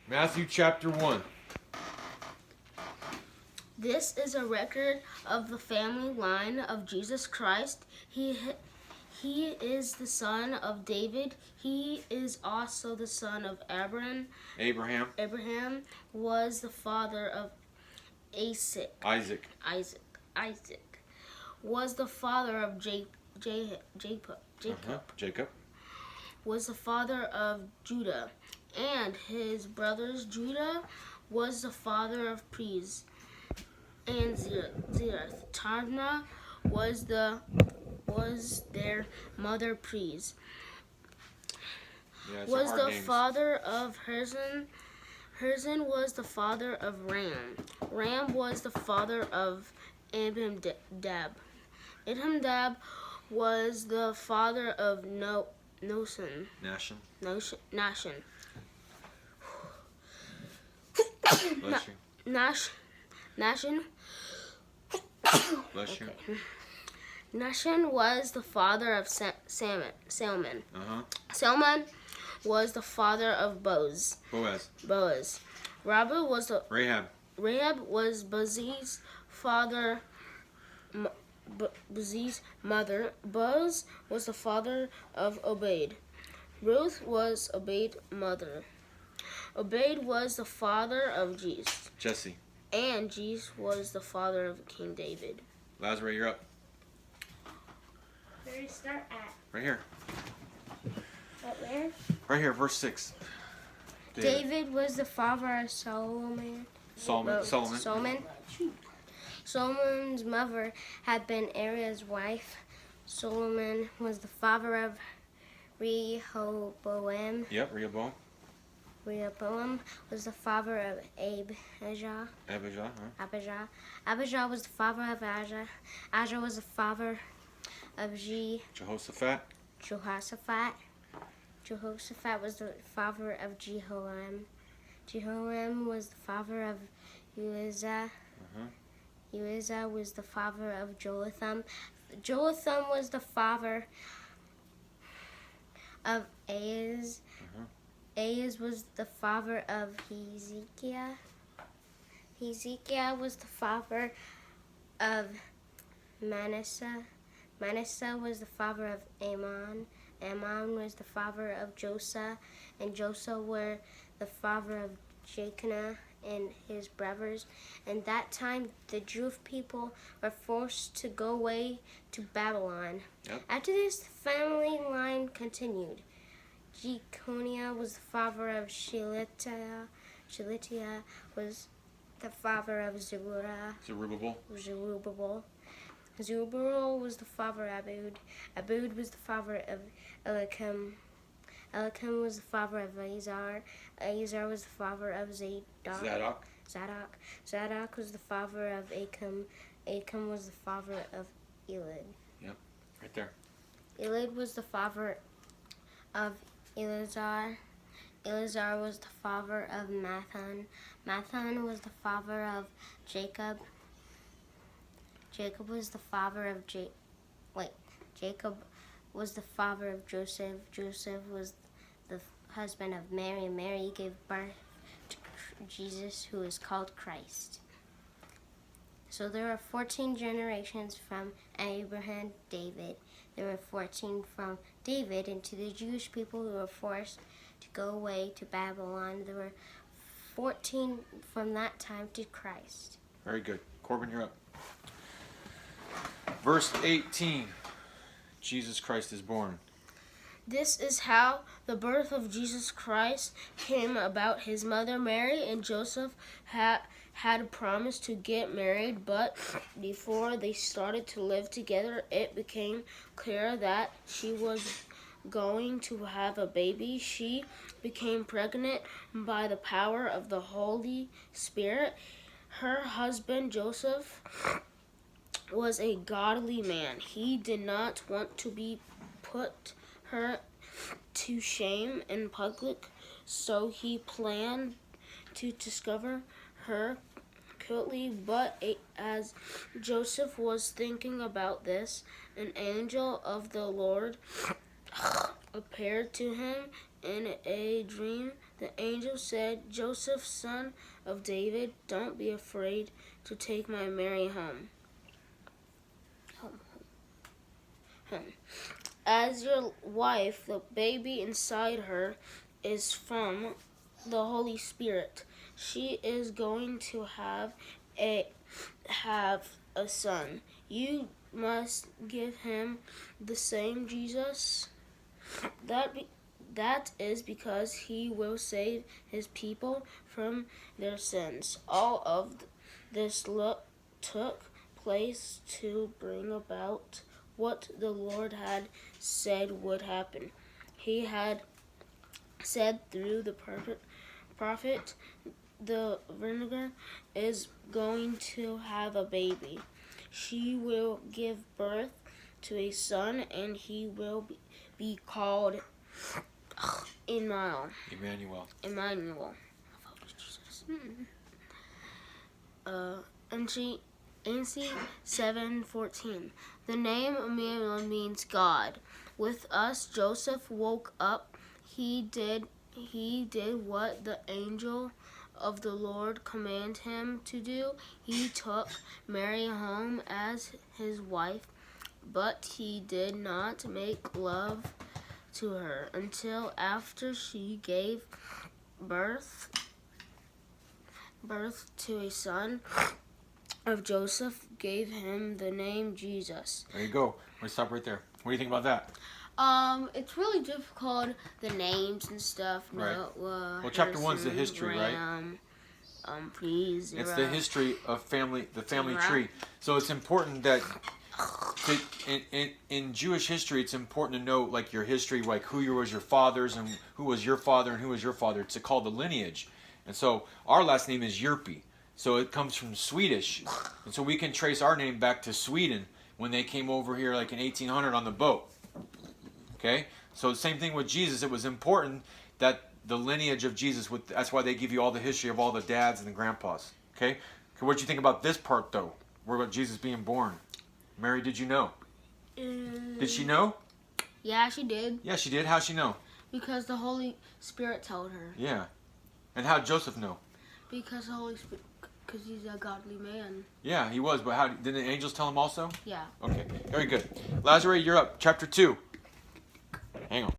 Matthew chapter 1. This is a record of the family line of Jesus Christ. He is the son of David. He is also the son of Abraham. Abraham was the father of Isaac. Was the father of Jacob. Jacob Was the father of Judah, and his brothers. Judah was the father of Perez and Zerah. Tamar was their mother. Perez was the father of Hezron. Hezron was the father of Ram. Ram was the father of Amminadab. Amminadab was the father of Nahshon. Nahshon was the father of Salmon. Salmon was the father of Boaz. Rahab was Boaz's father. Boaz's mother. Boaz was the father of Obed. Ruth was Obed's mother. Obed was the father of Jesse. And Jesse was the father of King David. Lazaree, you're up. Where do you start at? Right here. At where? Right here, verse 6. David was the father of Solomon. Solomon's mother had been Uriah's wife. Solomon was the father of Rehoboam. Rehoboam. Rehoboam was the father of Abijah. Abijah was the father of Asa. Asa was the father of Jehoshaphat. Jehoshaphat was the father of Jehoram. Jehoram was the father of Uzzah. Uzzah was the father of Jotham. Jotham was the father of Ahaz. Ahaz was the father of Hezekiah. Hezekiah was the father of Manasseh. Manasseh was the father of Ammon. Ammon was the father of Josiah, and Josiah were the father of Jeconiah and his brothers. And that time the Jewish people were forced to go away to Babylon. After this, the family line continued. Jeconiah was the father of Shealtiel. Shealtiel was the father of Zerubbabel. Zerubbabel was the father of Abud. Abud was the father of Eliakim. Eliakim was the father of Azar. Azar was the father of Zadok. Zadok was the father of Achim. Achim was the father of Elad. Right there. Elad was the father of Eleazar. Eleazar was the father of Matthan. Matthan was the father of Jacob. Jacob was the father of Jacob was the father of Joseph. Joseph was the husband of Mary, and Mary gave birth to Jesus, who is called Christ. So there are 14 generations from Abraham, David. There were 14 from David into the Jewish people who were forced to go away to Babylon. There were 14 from that time to Christ. Very good. Corban, you're up. Verse 18. Jesus Christ is born. This is how the birth of Jesus Christ came about. His mother Mary and Joseph had promised to get married, but before they started to live together, it became clear that she was going to have a baby. She became pregnant by the power of the Holy Spirit. Her husband Joseph was a godly man. He did not want to be put her to shame in public, so he planned to discover her quickly. But as Joseph was thinking about this, an angel of the Lord appeared to him in a dream. The angel said, Joseph, son of David, don't be afraid to take my Mary home. As your wife, the baby inside her is from the Holy Spirit. She is going to have a son. You must give him the same Jesus. That is because he will save his people from their sins. All of this took place to bring about what the Lord had said would happen. He had said through the prophet, the virgin is going to have a baby. She will give birth to a son, and he will be called Emmanuel. NC 7:14. The name Emmanuel means God with us. Joseph woke up. He did what the angel of the Lord commanded him to do. He took Mary home as his wife, but he did not make love to her until after she gave birth to a son. Of Joseph gave him the name Jesus. There you go. We'll stop right there. What do you think about that? It's really difficult, the names and stuff. Right. Well, chapter 1's the history, right? Please. It's the history of the family tree. So it's important that in Jewish history, it's important to know like your history, like who was your fathers and who was your father and who was your father. It's called the lineage. And so our last name is Hjerpe. So it comes from Swedish. And so we can trace our name back to Sweden when they came over here like in 1800 on the boat. Okay? So the same thing with Jesus. It was important that the lineage of Jesus, that's why they give you all the history of all the dads and the grandpas. Okay? What did you think about this part though? Where about Jesus being born? Mary, did you know? Did she know? Yeah, she did. Yeah, she did. How'd she know? Because the Holy Spirit told her. Yeah. And how'd Joseph know? Because the Holy Spirit... Because he's a godly man. Yeah, he was. But how did the angels tell him also? Yeah. Okay, very good. Lazaree, you're up. Chapter 2. Hang on.